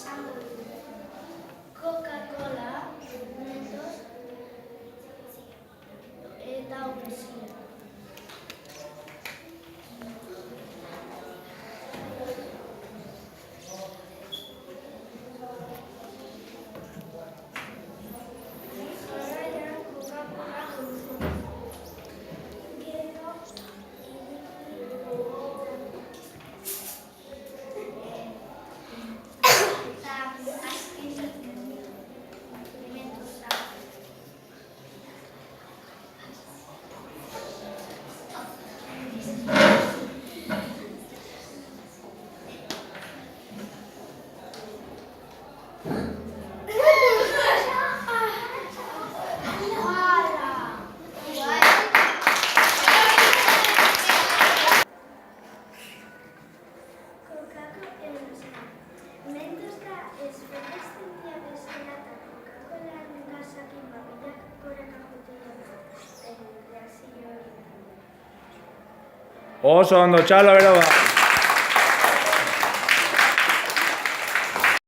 izango du. Coca-Cola, Mentos eta Unsia. Mentos da esfereszentzia bezala eta Coca-Colaren gasakin babilak goraka jotzen dut reakzio hori. Oso ondo, txalo, bero ba.